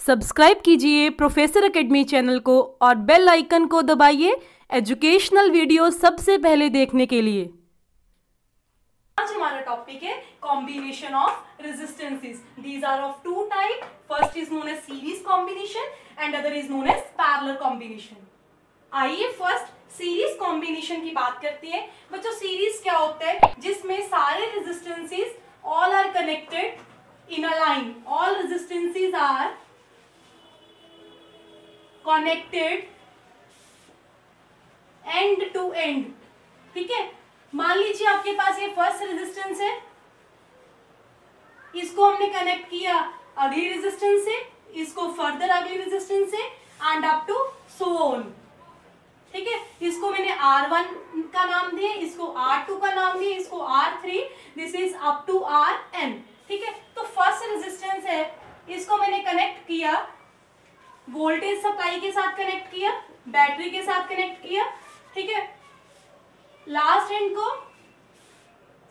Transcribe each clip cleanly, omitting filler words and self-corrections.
Subscribe कीजिए professor academy channel को और बेल आइकन को दबाइए एजुकेशनल वीडियो सबसे पहले देखने के लिए। आज हमारा टॉपिक है combination of resistances. These are of two type. First is known as series combination and other is known as parallel combination. आइए फर्स्ट सीरीज कॉम्बिनेशन की बात करते हैं। बच्चों सीरीज क्या होता है? जिसमें सारे resistances all are connected in a line. All resistances are connected end to end. ठीक है, मान लीजिए आपके पास ये फर्स्ट रेजिस्टेंस है, इसको हमने कनेक्ट किया अगली रेजिस्टेंस से, इसको फर्दर अगली रेजिस्टेंस से end up to so on. ठीक है, इसको मैंने R1 का नाम दिया, इसको R2 का नाम दिया, इसको R3, this is up to Rn। ठीक है, तो फर्स्ट रेजिस्टेंस है, इसको मैंने कनेक्ट किया, वोल्टेज सप्लाई के साथ कनेक्ट किया, बैटरी के साथ कनेक्ट किया। ठीक है, लास्ट एंड को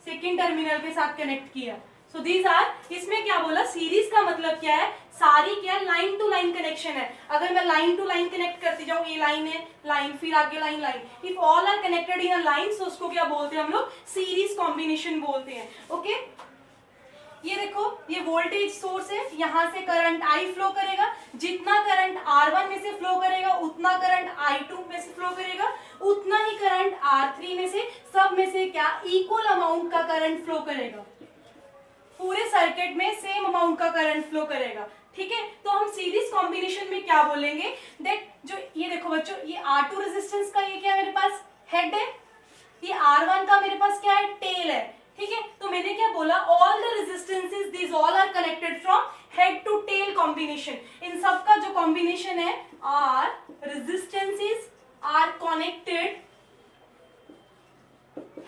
सेकेंड टर्मिनल के साथ कनेक्ट किया। सो दीज आर, इसमें क्या बोला, सीरीज का मतलब क्या है, सारी क्या लाइन टू लाइन कनेक्शन है। अगर मैं लाइन टू लाइन कनेक्ट करती जाऊं, ये लाइन है, लाइन, फिर आगे line, line, if all are connected in a line, so उसको क्या बोलते हैं हम लोग, सीरीज कॉम्बिनेशन बोलते हैं। ओके, ये देखो, ये वोल्टेज सोर्स है, यहां से करंट I फ्लो करेगा, जितना करंट R1 में से फ्लो करेगा उतना करंट I2 में से फ्लो करेगा, उतना ही करंट R3 में से, सब में से क्या इक्वल अमाउंट का करंट फ्लो करेगा, पूरे सर्किट में सेम अमाउंट का करंट फ्लो करेगा। ठीक है, तो हम सीरीज कॉम्बिनेशन में क्या बोलेंगे, देख जो ये देखो बच्चों, ये R2 रेजिस्टेंस का ये क्या मेरे पास हेड है, ये R1 का मेरे पास क्या है, टेल है। ठीक है, तो मैंने क्या बोला, all the resistances these all are connected from head to tail combination. इन सब का जो कॉम्बिनेशन है, are resistances are connected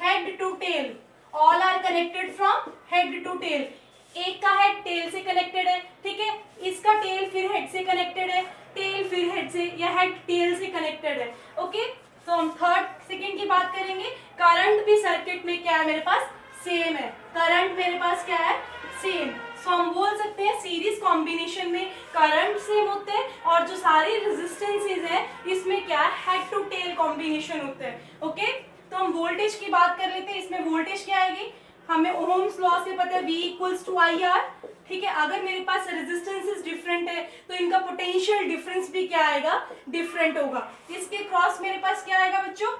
head to tail, all are connected from head to tail. एक का हेड टेल से कनेक्टेड है, ठीक है, इसका टेल फिर हेड से कनेक्टेड है, टेल फिर हेड से, या हेड टेल से कनेक्टेड है। ओके, तो हम थर्ड सेकेंड की बात करेंगे। करंट भी सर्किट में क्या है मेरे पास, सेम है, करंट मेरे पास क्या है, सेम। सो हम बोल सकते हैं सीरीज कॉम्बिनेशन में करंट सेम होते हैं और जो सारी रेजिस्टेंसेस है इसमें क्या है, हेड टू टेल कॉम्बिनेशन होते हैं। ओके, तो हम वोल्टेज की बात कर लेते हैं। इसमें वोल्टेज क्या आएगी, हमें ओम्स लॉ से पता है, V इक्वल्स टू IR। ठीक है, अगर मेरे पास रेजिस्टेंसेस डिफरेंट है तो इनका पोटेंशियल डिफरेंस भी क्या आएगा, डिफरेंट होगा। इसके क्रॉस मेरे पास क्या आएगा बच्चों,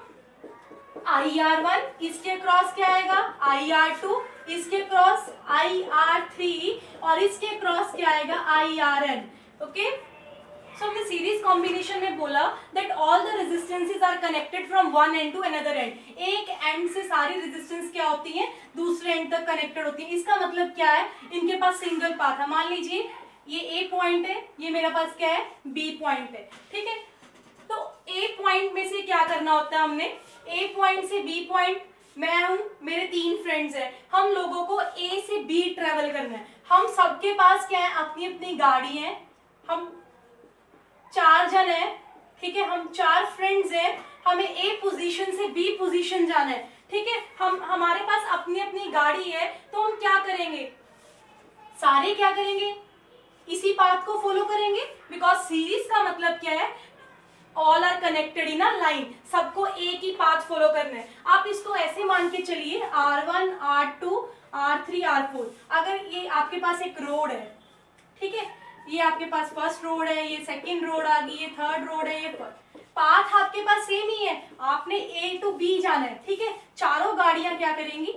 IR1, इसके क्रॉस क्या आएगा, IR2, इसके क्रॉस IR3 और इसके क्रॉस क्या आएगा, IRN। ओके, सो हमने सीरीज कॉम्बिनेशन में बोला that all the resistances are connected from one end to another end. एक एंड से सारी रेजिस्टेंस क्या होती है, दूसरे एंड तक कनेक्टेड होती है। इसका मतलब क्या है, इनके पास सिंगल पाथ है। मान लीजिए ये A पॉइंट है, ये मेरे पास क्या है, B पॉइंट है। ठीक है, तो A पॉइंट में से क्या करना होता है, हमने A पॉइंट से B पॉइंट, मैं हूं, मेरे 3 फ्रेंड्स हैं, हम लोगों को A से B ट्रेवल करना है। हम सबके पास क्या है, अपनी अपनी गाड़ी है, हम 4 जन हैं। ठीक है, हम 4 फ्रेंड्स हैं, हमें A पोजीशन से B पोजीशन जाना है। ठीक है, हमारे पास अपनी अपनी गाड़ी है, तो हम क्या करेंगे, सारे क्या करेंगे, इसी पाथ को फॉलो करेंगे, बिकॉज सीरीज का मतलब क्या है, all are connected in a line, सबको एक ही पाथ फॉलो करना है। आप इसको ऐसे मान के चलिए, R1, R2, R3, R4। अगर ये आपके पास एक रोड है, ठीक है, ये आपके पास फर्स्ट रोड है, ये सेकंड रोड आ गई, ये थर्ड रोड है, ये पाथ आपके पास सेम ही है, आपने A टू B जाना है। ठीक है, चारों गाड़ियां क्या करेंगी,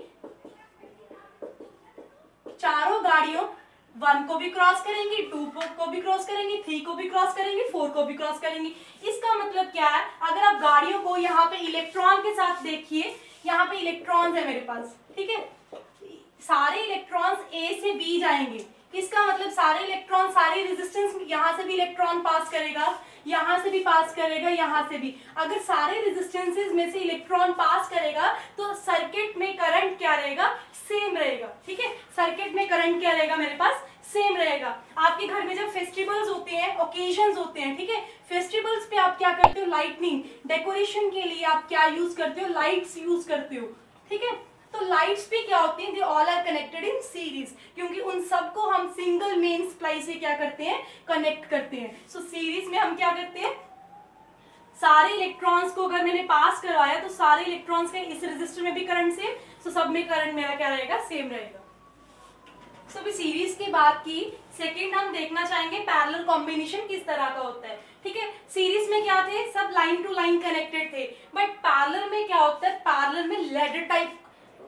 चारों गाड़ियों 1 को भी क्रॉस करेंगी, 2 को भी क्रॉस करेंगी, 3 को भी क्रॉस करेंगी, 4 को भी क्रॉस करेंगी। इसका मतलब क्या है, अगर आप गाड़ियों को यहाँ पे इलेक्ट्रॉन के साथ देखिए, यहाँ पे इलेक्ट्रॉन्स है मेरे पास। ठीक है, सारे इलेक्ट्रॉन्स A से B जाएंगे। इसका मतलब सारे इलेक्ट्रॉन, सारी रेजिस्टेंस, यहाँ से भी इलेक्ट्रॉन पास करेगा, यहाँ से भी पास करेगा, यहाँ से भी। अगर सारे रेजिस्टेंसेस में से इलेक्ट्रॉन पास करेगा तो सर्किट में करंट क्या रहेगा, सेम रहेगा। ठीक है, सर्किट में करंट क्या रहेगा मेरे पास, सेम रहेगा। आपके घर में जब फेस्टिवल्स होते हैं, ओकेजन्स होते हैं, ठीक है, फेस्टिवल्स पे आप क्या करते हो, लाइटनिंग डेकोरेशन के लिए आप क्या यूज करते हो, लाइट्स यूज करते हो। ठीक है, तो लाइट्स भी क्या होती हैं, they all are connected in series, क्योंकि उन सबको हम सिंगल मेन सप्लाई से क्या करते हैं, कनेक्ट करते हैं। सो सीरीज में हम क्या करते हैं, सारे इलेक्ट्रॉन्स को अगर मैंने पास करवाया तो सारे इलेक्ट्रॉन्स के इस रेजिस्टर में भी करंट सेम, तो सब में करंट मेरा क्या रहेगा, सेम रहेगा। सो अभी सीरीज की बात की, सेकंड हम देखना चाहेंगे पैरेलल कॉम्बिनेशन किस तरह का होता है। ठीक है, सीरीज में क्या थे, सब लाइन टू लाइन कनेक्टेड थे, बट पैरेलल में क्या होता है, पैरेलल में लैडर टाइप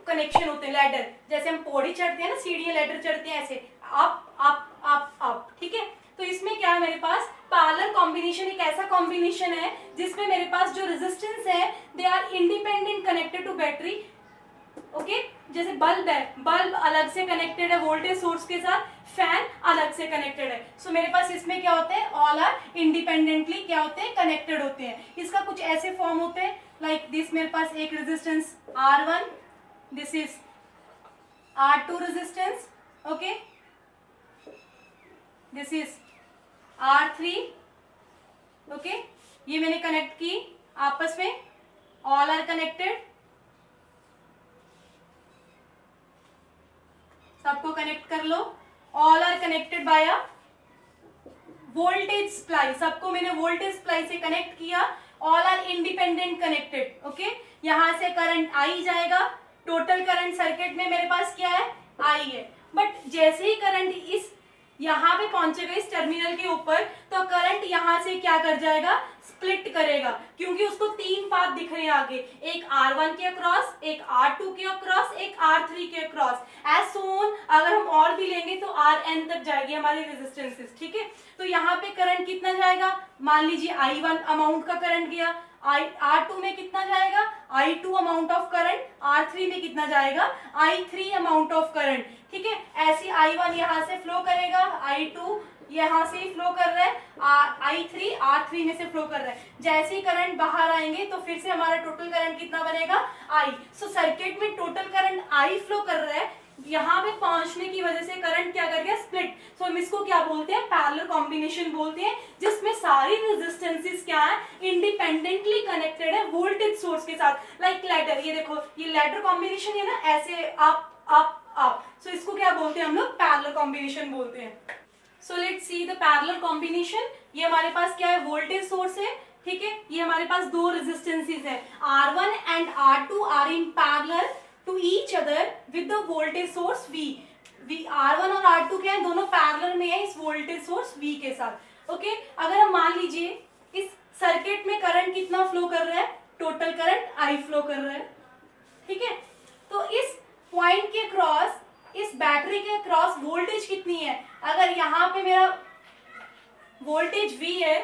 कनेक्शन होते हैं। लैडर जैसे हम पौड़ी चढ़ते हैं ना, सीढ़ियां लैडर चढ़ते हैं ऐसे, अप अप अप अप। ठीक है, तो इसमें क्या है, मेरे पास पैरेलल कॉम्बिनेशन एक ऐसा कॉम्बिनेशन है जिसमें मेरे पास जो रेजिस्टेंस है they are independent connected to battery. Okay, जैसे बल्ब है, बल्ब अलग से कनेक्टेड है वोल्टेज सोर्स के साथ, फैन अलग से कनेक्टेड है। सो मेरे पास इसमें क्या होते हैं, ऑल आर इंडिपेंडेंटली क्या होते हैं, कनेक्टेड होते हैं। इसका कुछ ऐसे फॉर्म होते हैं लाइक दिस, मेरे पास एक resistance R1, this is R2 resistance, okay, this is R3, okay, ये मैंने कनेक्ट की आपस में, ऑल आर कनेक्टेड, सबको कनेक्ट कर लो, all are connected by a voltage supply, सबको मैंने वोल्टेज सप्लाई से कनेक्ट किया, all are independent connected. Okay, यहां से करंट आई जाएगा, टोटल करंट सर्किट में मेरे पास क्या है, आई है। बट जैसे ही करंट इस यहाँ पे पहुंचेगा इस टर्मिनल के ऊपर, तो करंट यहां से क्या कर जाएगा, स्प्लिट करेगा, क्योंकि उसको तीन पाथ दिख रहे हैं आगे, एक R1 के अक्रॉस, एक R2 के अक्रॉस, एक R3 के अक्रॉस, एज सोन। अगर हम और भी लेंगे तो Rn तक जाएगी हमारी रेजिस्टेंसेस। ठीक है, तो यहाँ पे करंट कितना जाएगा, मान लीजिए I1 अमाउंट का करंट गया, R2 में कितना जाएगा, I2 amount of current, R3 में कितना जाएगा, I3 अमाउंट ऑफ करंट। ठीक है, ऐसे I1 यहाँ से फ्लो करेगा, I2 यहाँ से फ्लो कर रहा है, I3 R3 में से फ्लो कर रहा है। जैसे ही करंट बाहर आएंगे तो फिर से हमारा टोटल करंट कितना बनेगा, I। सो सर्किट में टोटल करंट I फ्लो कर रहा है, यहाँ पे पहुंचने की वजह से करंट क्या कर गया, स्प्लिट। सो हम इसको क्या बोलते हैं, पैरेलल कॉम्बिनेशन बोलते हैं, जिसमें सारी रेजिस्टेंसेस क्या है, इंडिपेंडेंटली कनेक्टेड है वोल्टेज सोर्स के साथ। लाइक लैडर, ये देखो, ये लैडर कॉम्बिनेशन है ना, ऐसे अप अप अप। सो इसको क्या बोलते हैं हम लोग, पैरेलल कॉम्बिनेशन बोलते हैं। So let's see the parallel combination. ये हमारे पास क्या है, वोल्टेज सोर्स है। ठीक है, ये हमारे पास दो रेजिस्टेंसेस है, R1 and R2 are in parallel to each other with the voltage source V। R1 और R2 क्या है, दोनों पैरेलल में है इस वोल्टेज सोर्स V के साथ। ओके, अगर हम मान लीजिए इस सर्किट में करंट कितना फ्लो कर रहा है, टोटल करंट I फ्लो कर रहा है। ठीक है, तो इस पॉइंट के क्रॉस, इस बैटरी के क्रॉस वोल्टेज कितनी है, अगर यहाँ पे मेरा वोल्टेज V है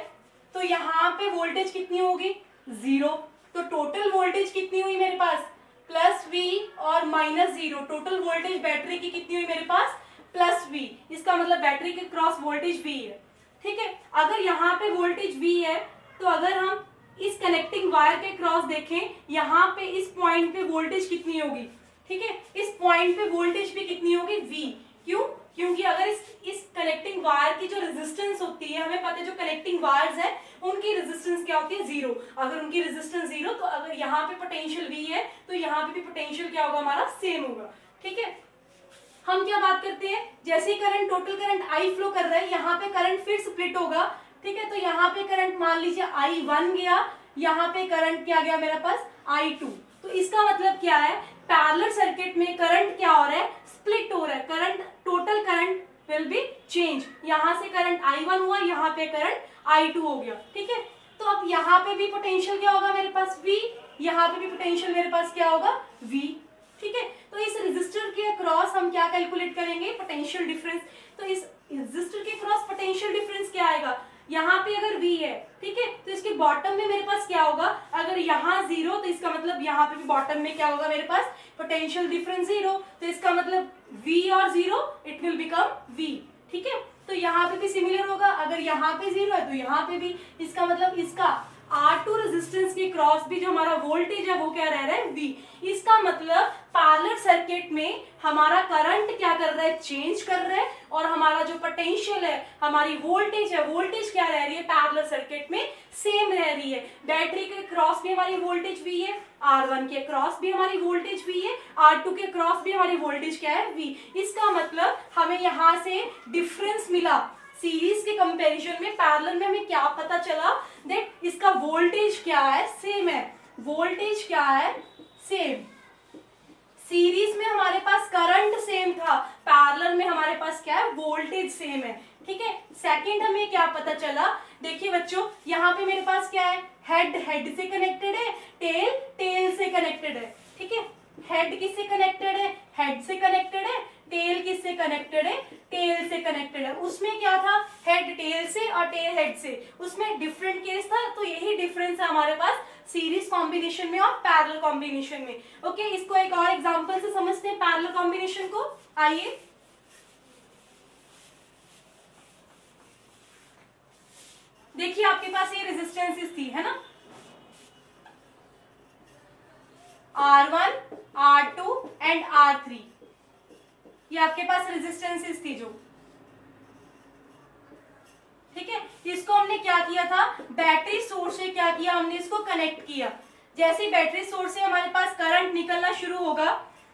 तो यहाँ पे वोल्टेज कितनी होगी, 0। तो टोटल वोल्टेज कितनी हुई मेरे पास, +V और -0। टोटल वोल्टेज बैटरी की कितनी हुई मेरे पास, +V। इसका मतलब बैटरी के क्रॉस वोल्टेज V है। ठीक है, अगर यहाँ पे वोल्टेज V है तो अगर हम इस कनेक्टिंग वायर के क्रॉस देखें, यहाँ पे इस पॉइंट पे वोल्टेज कितनी होगी। ठीक है, इस पॉइंट पे वोल्टेज भी कितनी होगी, V। क्यों, क्योंकि अगर इस कनेक्टिंग वायर की जो रेजिस्टेंस होती है, हमें पता है जो कनेक्टिंग वायर्स है उनकी रेजिस्टेंस क्या होती है, 0। अगर उनकी रेजिस्टेंस 0, तो अगर यहाँ पे पोटेंशियल V है तो यहाँ पे भी पोटेंशियल क्या होगा हमारा, सेम होगा। ठीक है, हम क्या बात करते हैं, जैसे ही current, total current I flow कर रहा है, यहाँ पे करंट फिर स्प्लिट होगा। ठीक है, तो यहाँ पे करंट मान लीजिए I1 गया, यहाँ पे करंट क्या गया मेरे पास, I2। तो इसका मतलब क्या है, पैरेलल सर्किट में करंट क्या हो रहा है, स्प्लिट हो रहा है। Current, total current will be change. यहाँ से करंट I1 हुआ, यहाँ पे करंट I2 हो गया। ठीक है, तो अब यहाँ पे भी पोटेंशियल क्या होगा मेरे पास, V। यहाँ पे भी पोटेंशियल मेरे पास क्या होगा, V। ठीक है, तो इस रेजिस्टर के अक्रॉस हम क्या कैलकुलेट करेंगे, पोटेंशियल डिफरेंस। तो इस रेजिस्टर के अक्रॉस पोटेंशियल डिफरेंस क्या आएगा, यहाँ पे अगर V है, ठीक है, तो इसके बॉटम में मेरे पास क्या होगा, अगर यहाँ 0 तो इसका मतलब यहाँ पे भी बॉटम में क्या होगा मेरे पास, पोटेंशियल डिफरेंस 0। तो इसका मतलब V और 0 इट विल बिकम V। ठीक है, तो यहाँ पे भी सिमिलर होगा, अगर यहाँ पे 0 है तो यहाँ पे भी, इसका मतलब इसका R2 रेजिस्टेंस के क्रॉस भी जो हमारा वोल्टेज है वो क्या रह रहा है, V। इसका मतलब पैरेलल सर्किट में हमारा करंट क्या कर रहा है, चेंज कर रहा है, और हमारा जो पोटेंशियल है, हमारी वोल्टेज है, वोल्टेज क्या रह रही है पैरेलल सर्किट में, सेम रह रही है। बैटरी के क्रॉस भी हमारी वोल्टेज V है, R1 के क्रॉस भी हमारी वोल्टेज V है, R2 के क्रॉस भी हमारी वोल्टेज क्या है, V। इसका मतलब हमें यहाँ से डिफरेंस मिला सीरीज के कंपैरिजन में। पैरेलल में हमें क्या पता चला, देख इसका वोल्टेज क्या है, सेम है, वोल्टेज क्या है, सेम। सीरीज में हमारे पास करंट सेम था, पैरेलल में हमारे पास क्या है, वोल्टेज सेम है। ठीक है, सेकंड हमें क्या पता चला, देखिए बच्चों यहाँ पे मेरे पास क्या है, हेड हेड से कनेक्टेड है, टेल टेल से कनेक्टेड है। ठीक है, हेड किससे कनेक्टेड है, हेड से कनेक्टेड है, टेल किससे कनेक्टेड है, टेल से कनेक्टेड है। उसमें क्या था, हेड टेल से और टेल हेड से, उसमें डिफरेंट केस था। तो यही डिफरेंस है हमारे पास सीरीज कॉम्बिनेशन में और पैरेलल कॉम्बिनेशन में। ओके, इसको एक और एग्जांपल से समझते हैं पैरेलल कॉम्बिनेशन को। आइए, देखिए आपके पास ये रेजिस्टेंसेस थी, है ना, R1, R2 एंड R3, ये आपके पास रेजिस्टेंसेस थी जो। ठीक है, इसको हमने क्या किया था, बैटरी सोर्स से क्या किया, हमने इसको कनेक्ट किया। जैसे बैटरी सोर्स से हमारे पास करंट निकलना शुरू होगा,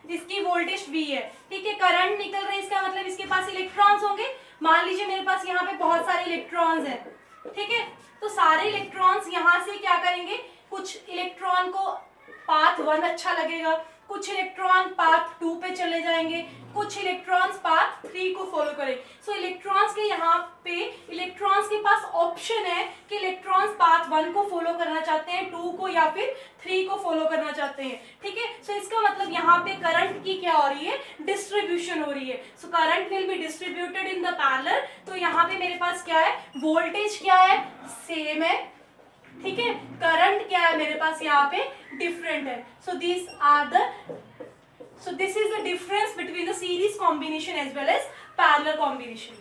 इसकी वोल्टेज V है। ठीक है, करंट निकल रहा है, इसका मतलब इसके पास इलेक्ट्रॉन्स होंगे। मान लीजिए मेरे पास यहाँ पे बहुत सारे इलेक्ट्रॉन्स हैं। ठीक है, तो सारे इलेक्ट्रॉन्स यहाँ से क्या करेंगे, कुछ इलेक्ट्रॉन को पाथ 1 अच्छा लगेगा, कुछ इलेक्ट्रॉन पाथ 2 पे चले जाएंगे, कुछ इलेक्ट्रॉन्स पाथ 3 को फॉलो करें। सो इलेक्ट्रॉन्स के यहाँ पे इलेक्ट्रॉन्स के पास ऑप्शन है कि इलेक्ट्रॉन्स पाथ 1 को फॉलो करना चाहते हैं, 2 को या फिर 3 को फॉलो करना चाहते हैं। ठीक है, सो इसका मतलब यहाँ पे करंट की क्या हो रही है, डिस्ट्रीब्यूशन हो रही है। So current will be distributed in the parallel. तो यहाँ पे मेरे पास क्या है, वोल्टेज क्या है, सेम है। ठीक है, करंट क्या है मेरे पास यहाँ पे, डिफरेंट है। So this is the difference between the series combination as well as parallel combination.